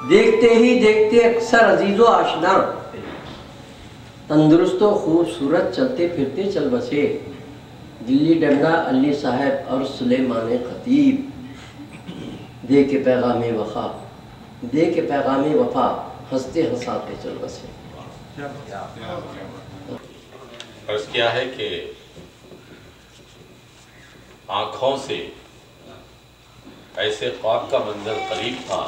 دیکھتے ہی دیکھتے اکثر عزیز و آشنا، تندرست و خوبصورت چلتے پھرتے چل بسے، دلی ڈنڈا علی صاحب اور سلیمان خطیب، دے کے پیغام وفا، دے کے پیغام وفا، ہنستے ہنساتے چل بسے۔ عرض کیا ہے کہ آنکھوں سے ایسے خواب کا منظر قریب تھا،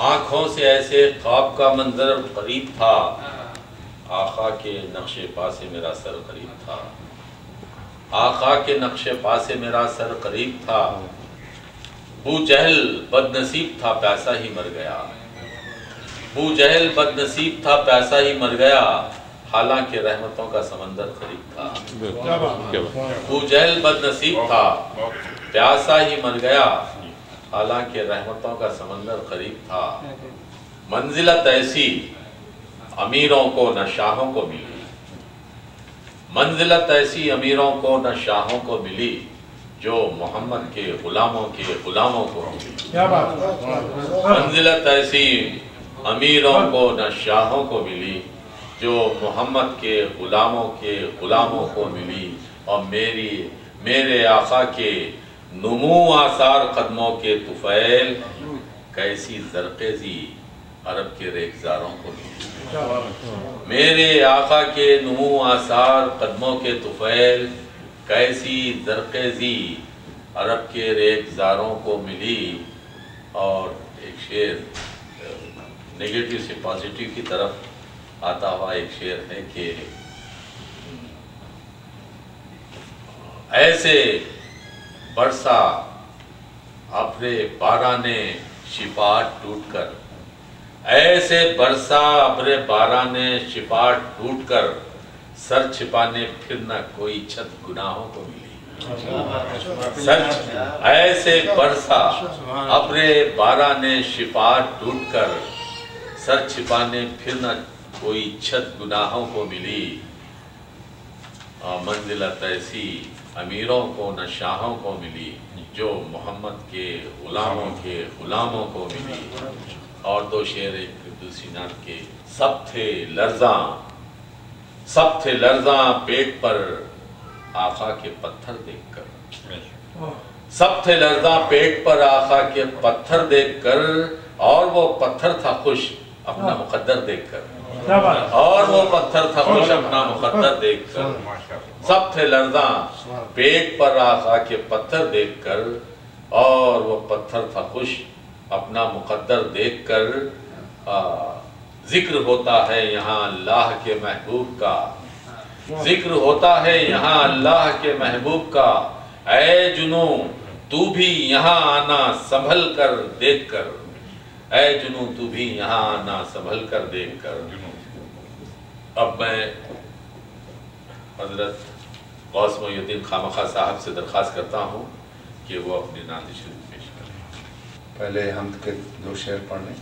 آنکھوں سے ایسے خواب کا منظر قریب تھا، آقا کے نقش پا سے میرا سر قریب تھا، آقا کے نقش پا سے میرا سر قریب تھا، بو جہل بد نصیب تھا پیسہ ہی مر گیا، بو جہل بد نصیب تھا پیسہ ہی مر گیا، حالانکہ رحمتوں کا سمندر قریب تھا، بو جہل بد نصیب تھا پیاسا ہی مر گیا، حالانکہ رحمتوں کا سمندر قریب تھا، منزلت ایسی امیروں کو نہ شاہوں کو ملی، منزلت ایسی امیروں کو نہ شاہوں کو ملی، جو محمد کے غلاموں کو ملی، منزلت ایسی امیروں کو نہ شاہوں کو ملی، جو محمد کے غلاموں کو ملی، اور میرے آقا کے نمو آثار قدموں کے طفیل، کیسی زرقیزی عرب کے ریگزاروں کو ملی، میرے آقا کے نمو آثار قدموں کے طفیل، کیسی زرقیزی عرب کے ریگزاروں کو ملی۔ اور ایک شعر نیگیٹو سے پازیٹیو کی طرف آتا ہوا ایک شعر ہے کہ ایسے برسا ابر باران شفاعت ٹوٹ کر، ایسے برسا ابر باران شفاعت ٹوٹ کر، سر چھپانے پھر نہ کوئی چھت گناہوں کو ملی، ایسے برسا ابر باران شفاعت ٹوٹ کر، سر چھپانے پھر نہ کوئی چھت گناہوں کو ملی، منزلت ایسی امیروں کو نہ شاہوں کو ملی، جو محمد کے غلاموں کو ملی۔ اور دو شعر ایک دوسری نعت کے، سب تھے لرزاں پیٹ پر آقا کے پتھر دیکھ کر، سب تھے لرزاں پیٹ پر آقا کے پتھر دیکھ کر، اور وہ پتھر تھا خوش اپنا مقدر دیکھ کر، اور وہ پتھر تھا خوش اپنا مقدر دیکھ کر، سب تھے لرزاں پیٹ پر آقا کے پتھر دیکھ کر، اور وہ پتھر تھا خوش اپنا مقدر دیکھ کر، ذکر ہوتا ہے یہاں اللہ کے محبوب کا، ذکر ہوتا ہے یہاں اللہ کے محبوب کا، اے جنوں تو بھی یہاں آنا سنبھل کر دیکھ کر، اے جنوں تو بھی یہاں آنا سنبھل کر دیکھ کر۔ اب میں حضرت غوث محی الدین خامخواہ صاحب سے درخواست کرتا ہوں کہ وہ اپنی نعت شریف پیش کریں۔ پہلے حمد کے دو شعر پڑھ لیں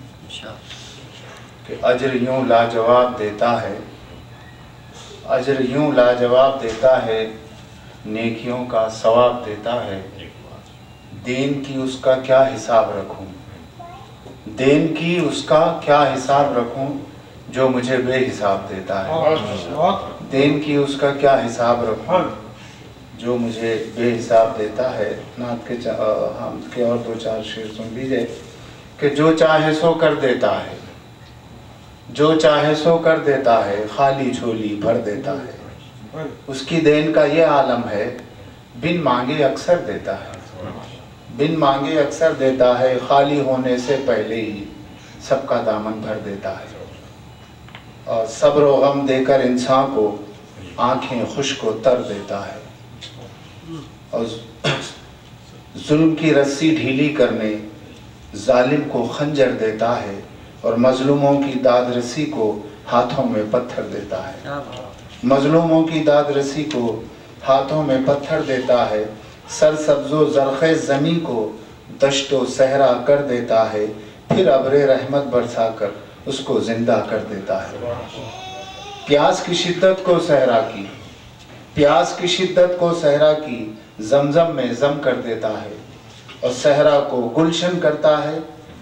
کہ اجر یوں لاجواب دیتا ہے، اجر یوں لاجواب دیتا ہے، نیکیوں کا ثواب دیتا ہے، دین کی اس کا کیا حساب رکھوں، دین کی اس کا کیا حساب رکھوں، جو مجھے بے حساب دیتا ہے، دین کی اس کا کیا حساب رکھوں، جو مجھے بے حساب دیتا ہے۔ نعت کے حمد کے اور دو چار شعر سن لیجئے کہ جو چاہے سو کر دیتا ہے، جو چاہے سو کر دیتا ہے، خالی جھولی بھر دیتا ہے، اس کی دین کا یہ عالم ہے، بن مانگے اکثر دیتا ہے، بن مانگے اکثر دیتا ہے، خالی ہونے سے پہلے ہی سب کا دامن بھر دیتا ہے، اور صبر و غم دے کر انسان کو آنکھیں خشک و تر دیتا ہے، اور ظلم کی رسی ڈھیلی کرنے ظالم کو خنجر دیتا ہے، اور مظلوموں کی داد رسی کو ہاتھوں میں پتھر دیتا ہے، مظلوموں کی داد رسی کو ہاتھوں میں پتھر دیتا ہے، سرسبز و زرخیز زمین کو دشت و صحرا کر دیتا ہے، پھر ابر رحمت برسا کر اس کو زندہ کر دیتا ہے، پیاس کی شدت کو صحرا کی، پیاس کی شدت کو صحرا کی زمزم میں زم کر دیتا ہے، اور صحرا کو گلشن کرتا ہے،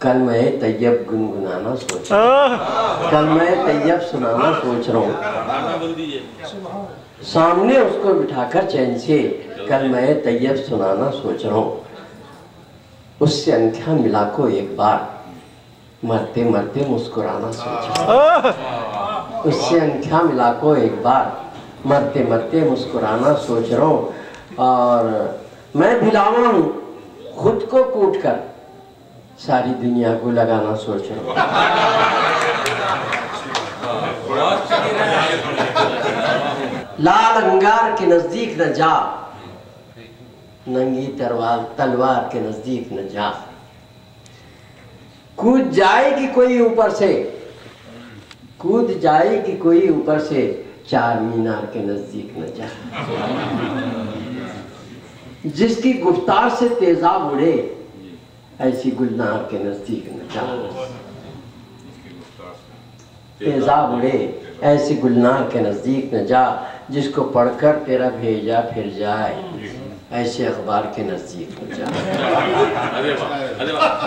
کلمہ طیب گنگنانا سوچ رہا ہوں، کلمہ طیب سنانا سوچ رہا ہوں، سامنے اس کو بٹھا کر چین سے کلمہ طیب سنانا سوچ رہا ہوں، اس سے انکھیاں ملا کو ایک بار مرتے مرتے مسکرانا سوچ رہا ہوں، اس سے انکھیاں ملا کو ایک بار مرتے مرتے مسکرانا سوچ رہا ہوں، اور میں بھلاوا ہوں خود کو کوٹ کر ساری دنیا کو لگانا سوچ رہا ہوں۔ لال انگار کے نزدیک نہ جا، ننگی تلوار کے نزدیک نہ جا، کود جائے گی کوئی اوپر سے، کود جائے گی کوئی اوپر سے، چار مینار کے نزدیک نہ جا۔ جس کی گفتار سے تیزاب اڑے، ایسی گلنار کے نزدیک نہ جا۔ تیزاب اڑے ایسی گلنار کے نزدیک نہ جا، جس کو پڑھ کر تیرا بھیجا پھر جائے، ایسے اخبار کے نزدیک نہ جا۔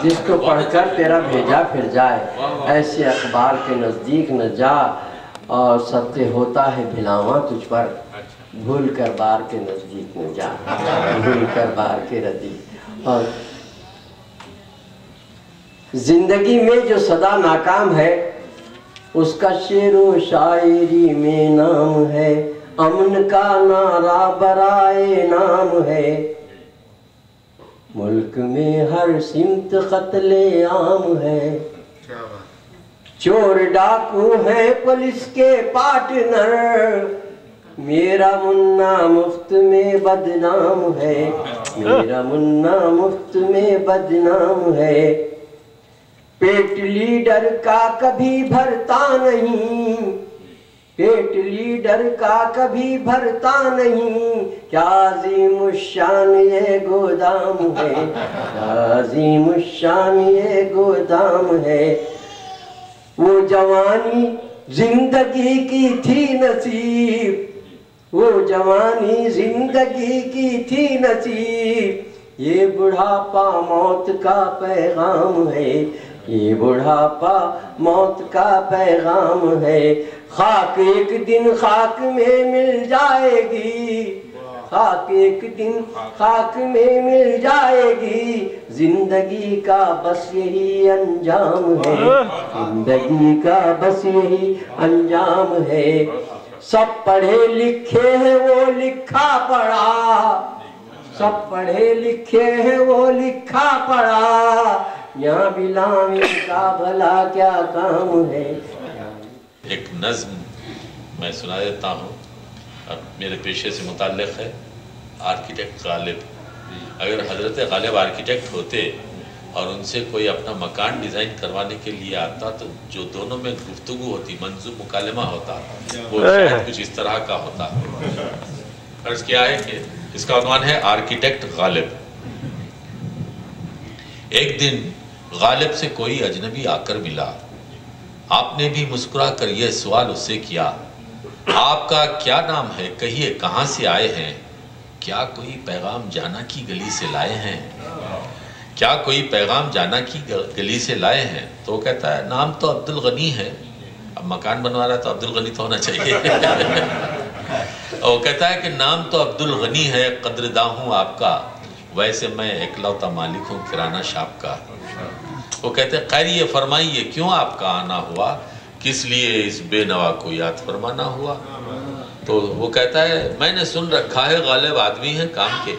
جس کو پڑھ کر تیرا بھیجا پھر جائے، ایسے اخبار کے نزدیک نہ جا، اور صدقے ہوتا ہے بھلاواں تجھ پر، بھول کر بار کے نزدیک نہ جا، بھول کر بار کے نزدیک۔ اور زندگی میں جو صدا ناکام ہے، اس کا شعر و شاعری میں نام ہے، امن کا نعرہ برائے نام ہے، ملک میں ہر سمت قتل عام ہے، چور ڈاکو ہے پولیس کے پارٹنر، میرا منا مفت میں بدنام ہے، میرا منا مفت میں بدنام ہے، پیٹ لیڈر کا کبھی بھرتا نہیں، پیٹ لیڈر کا کبھی بھرتا نہیں، کیا عظیم الشان یہ گودام ہے، کیا عظیم الشان یہ گودام ہے۔ وہ جوانی زندگی کی تھی نصیب، وہ جوانی زندگی کی تھی نصیب، یہ بڑھاپا موت کا پیغام ہے، یہ بڑھاپا موت کا پیغام ہے، خاک ایک دن خاک میں مل جائے گی، خاک ایک دن خاک میں مل جائے گی، زندگی کا بس یہی انجام ہے، زندگی کا بس یہی انجام ہے، سب پڑھے لکھے ہیں وہ لکھا پڑھا، سب پڑھے لکھے ہیں وہ لکھا پڑھا، یہاں بلاوی کا بھلا کیا کام ہے۔ ایک نظم میں سنا دیتا ہوں، میرے پیشے سے متعلق ہے، آرکیٹیکٹ غالب۔ اگر حضرت غالب آرکیٹیکٹ ہوتے اور ان سے کوئی اپنا مکان ڈیزائن کروانے کے لیے آتا، تو جو دونوں میں گفتگو ہوتی، منظور مکالمہ ہوتا، وہ شاید کچھ اس طرح کا ہوتا۔ عرض کیا ہے کہ اس کا عنوان ہے آرکیٹیکٹ غالب۔ ایک دن غالب سے کوئی اجنبی آ کر ملا، آپ نے بھی مسکرا کر یہ سوال اس سے کیا، آپ کا کیا نام ہے، کہیے کہاں سے آئے ہیں، کیا کوئی پیغام جانا کی گلی سے لائے ہیں، کیا کوئی پیغام جانا کی گلی سے لائے ہیں؟ تو وہ کہتا ہے نام تو عبدالغنی ہے، اب مکان بنوا رہا ہے تو عبدالغنی تو ہونا چاہیے۔ وہ کہتا ہے کہ نام تو عبدالغنی ہے، قدرداں ہوں آپ کا، ویسے میں اکلوتا مالک ہوں کرانہ شاپ کا۔ وہ کہتے ہیں خیر یہ فرمائیے کیوں آپ کا آنا ہوا، کس لیے اس بے نوا کو یاد فرمانا ہوا؟ تو وہ کہتا ہے میں نے سن رکھا ہے غالب آدمی ہے کام کے،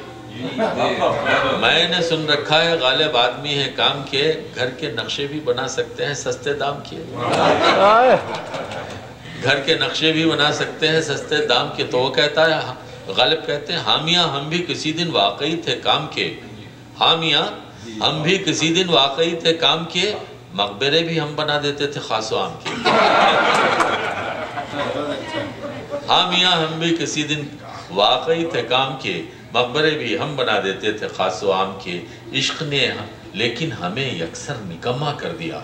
میں نے سن رکھا ہے غالب آدمی ہے کام کے، گھر کے نقشے بھی بنا سکتے ہیں سستے دام کے، گھر کے نقشے بھی بنا سکتے ہیں سستے دام کے۔ تو وہ کہتا ہے غالب کہتے ہیں حامیاں ہم بھی کسی دن واقعی تھے کام کے، حامیاں ہم بھی کسی دن واقعی تھے کام کے، مقبرے بھی ہم بنا دیتے تھے خاص و عام کے۔ حامیاں ہم بھی کسی دن واقعی تھے کام کے، مقبرے بھی ہم بنا دیتے تھے خاص و عام کے، عشق نے لیکن ہمیں یکسر نکما کر دیا۔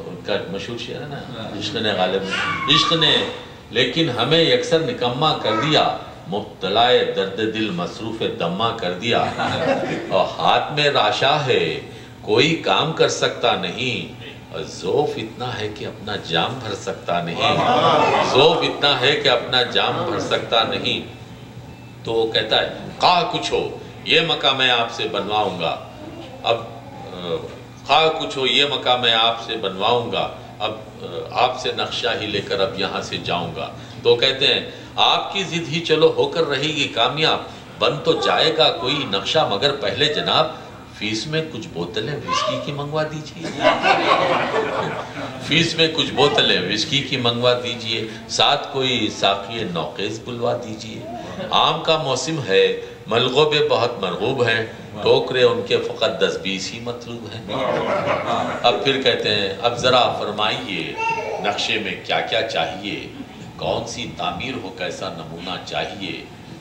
ان کا مشہور شعر ہے نا، عشق نے غالب، عشق نے لیکن ہمیں یکسر نکما کر دیا، مبتلائے درد دل مصروف دمہ کر دیا، اور ہاتھ میں راشا ہے کوئی کام کر سکتا نہیں، ذوف اتنا ہے کہ اپنا جام بھر سکتا نہیں، ذوف اتنا ہے کہ اپنا جام بھر سکتا نہیں۔ تو وہ کہتا ہے خواہ کچھ ہو یہ مکہ میں آپ سے بنواؤں گا، اب خواہ کچھ ہو یہ مکہ میں آپ سے بنواؤں گا، اب آپ سے نقشہ ہی لے کر اب یہاں سے جاؤں گا۔ تو کہتے ہیں آپ کی ضد ہی چلو ہو کر رہے گی کامیاب، بن تو جائے گا کوئی نقشہ، مگر پہلے جناب فیس میں کچھ بوتلیں وسکی کی منگوا دیجئے، فیس میں کچھ بوتلیں وسکی کی منگوا دیجئے، ساتھ کوئی ساقی نوخیز بلوا دیجئے، آم کا موسم ہے، ملغوبے بہت مرغوب ہیں، ٹوکرے ان کے فقط 10-20 ہی مطلوب ہیں۔ اب پھر کہتے ہیں اب ذرا فرمائیے نقشے میں کیا کیا چاہیے، کون سی تعمیر ہو، کیسا نمونہ چاہیے؟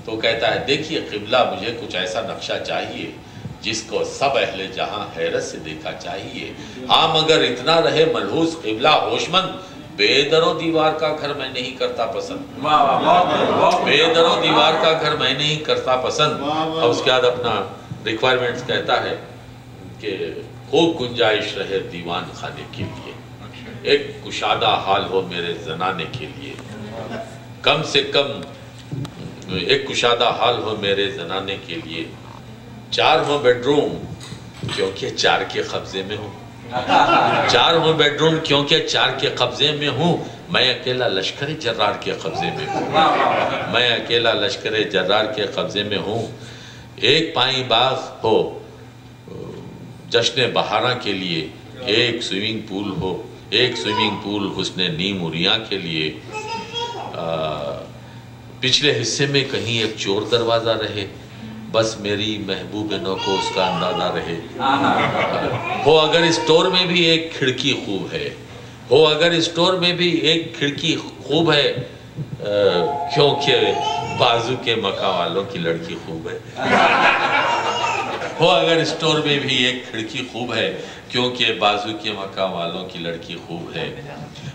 تو کہتا ہے دیکھیے قبلہ مجھے کچھ ایسا نقشہ چاہیے جس کو سب اہل جہاں حیرت سے دیکھا چاہیے، ہاں مگر اتنا رہے ملحوظ قبلہ ہوشمند، بے در و دیوار کا گھر میں نہیں کرتا پسند، بے در و دیوار کا گھر میں نہیں کرتا پسند۔ اور اس کے بعد اپنا ریکوائرمنٹس کہتا ہے کہ خوب گنجائش رہے دیوان خانے کے لیے، ایک کشادہ حال ہو میرے زنانے کے لیے، کم سے کم ایک کشادہ حال ہو میرے زنانے کے لیے، 4 ہوں بیڈ روم کیونکہ 4 کے قبضے میں ہوں، 4 ہوں بیڈ روم کیونکہ 4 کے قبضے میں ہوں، میں اکیلا لشکر جرار کے قبضے میں ہوں، میں اکیلا لشکر جرار کے قبضے میں ہوں، ایک پائیں باغ ہو جشن بہاراں کے لیے، ایک سوئمنگ پول ہو، ایک سوئمنگ پول حسن نیم اریاں کے لیے، پچھلے حصے میں کہیں ایک چور دروازہ رہے، بس میری محبوب نو کو اس کا اندازہ رہے، ہو اگر اسٹور میں بھی ایک کھڑکی خوب ہے، ہو اگر اسٹور میں بھی ایک کھڑکی خوب ہے، کیونکہ بازو کے مکہ والوں کی لڑکی خوب ہے، ہو اگر اسٹور میں بھی ایک کھڑکی خوب ہے، کیونکہ بازو کے مکہ والوں کی لڑکی خوب ہے۔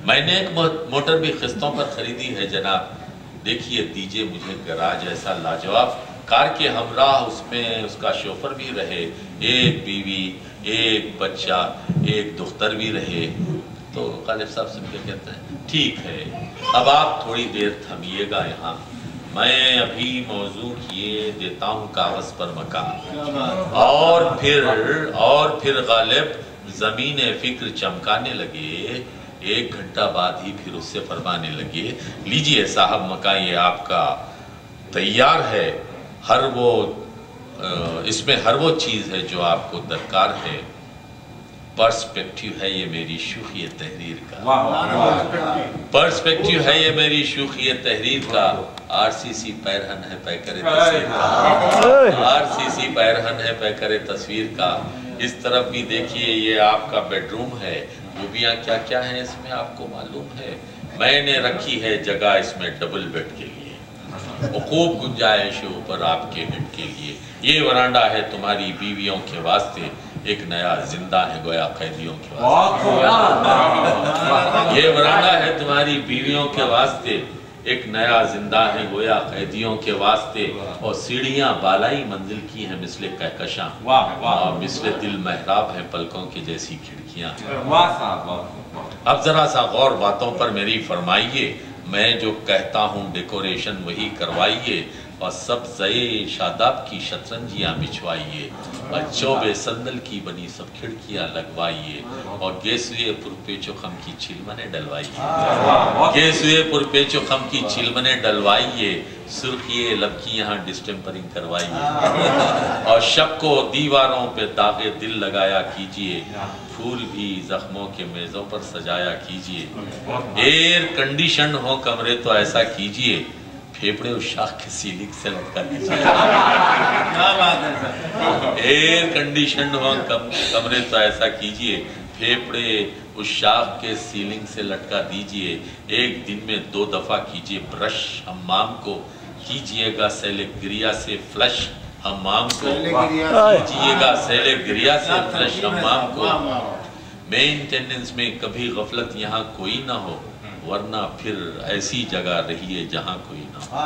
میں نے ایک موٹر بھی قسطوں پر خریدی ہے جناب، دیکھیے دیجئے مجھے گراج ایسا لاجواب، کار کے ہمراہ اس میں اس کا شوفر بھی رہے، ایک بیوی، ایک بچہ، ایک دختر بھی رہے۔ تو غالب صاحب سن کے کہتے ہیں ٹھیک ہے اب آپ تھوڑی دیر تھمیے گا یہاں، میں ابھی موضوع کیے دیتا ہوں کاغذ پر مکان، اور پھر غالب زمین فکر چمکانے لگے، 1 گھنٹہ بعد ہی پھر اس سے فرمانے لگے لیجئے صاحب مکان یہ آپ کا تیار ہے، اس میں ہر وہ چیز ہے جو آپ کو درکار ہے، پرسپیکٹیو ہے یہ میری شوخی تحریر کا، پرسپیکٹیو ہے یہ میری شوخی تحریر کا، RCC پیرہن ہے پیکر تصویر کا، RCC پیرہن ہے پیکر تصویر کا۔ اس طرف بھی دیکھیے یہ آپ کا بیڈ روم ہے، خوبیاں کیا کیا ہیں اس میں آپ کو معلوم ہے، میں نے رکھی ہے جگہ اس میں ڈبل بیڈ کے لیے، خوب گنجائش ہے اوپر آپ کے ہیڈ کے لیے، یہ ورانڈا ہے تمہاری بیویوں کے واسطے، ایک نیا زندہ ہے گویا قیدیوں کے واسطے، یہ ورانڈا ہے تمہاری بیویوں کے واسطے، ایک نیا زندہ ہے گویا قیدیوں کے واسطے، اور سیڑھیاں بالائی منزل کی ہیں مثل کہکشاں، اور مثل دل محراب ہے پلکوں کے جیسی کھڑکیاں۔ اب ذرا سا غور باتوں پر میری فرمائیے، میں جو کہتا ہوں ڈیکوریشن وہی کروائیے، اور سبزے شاداب کی شطرنجیاں بچھوائیے، اور چوبے سندل کی بنی سب کھڑکیاں لگوائیے، اور گیسوئے پر پیچو خم کی چلمنے ڈلوائیے، گیسوئے پر پیچو خم کی چلمنے ڈلوائیے، سرخیے لب کی یہاں ڈسٹمپرنگ کروائیے، اور شب کو دیواروں پہ داغ دل لگایا کیجئے، پھول بھی زخموں کے میزوں پر سجایا کیجئے، ایئر کنڈیشن ہو کمرے تو ایسا کیجئے، پھیپڑے اس شاخ کے سیلنگ سے لٹکا دیجئے، ایئر کنڈیشن ہو کمرے تو ایسا کیجئے، پھیپڑے اس شاخ کے سیلنگ سے لٹکا دیجئے، ایک دن میں 2 دفعہ کیجئے برش حمام کو، کیجئے گا سیل گریا سے فلش حمام کو، کیجئے گا سیل گریا سے فلش حمام کو، مینٹیننس میں کبھی غفلت یہاں کوئی نہ ہو، ورنہ پھر ایسی جگہ رہیے جہاں کوئی نہ ہو۔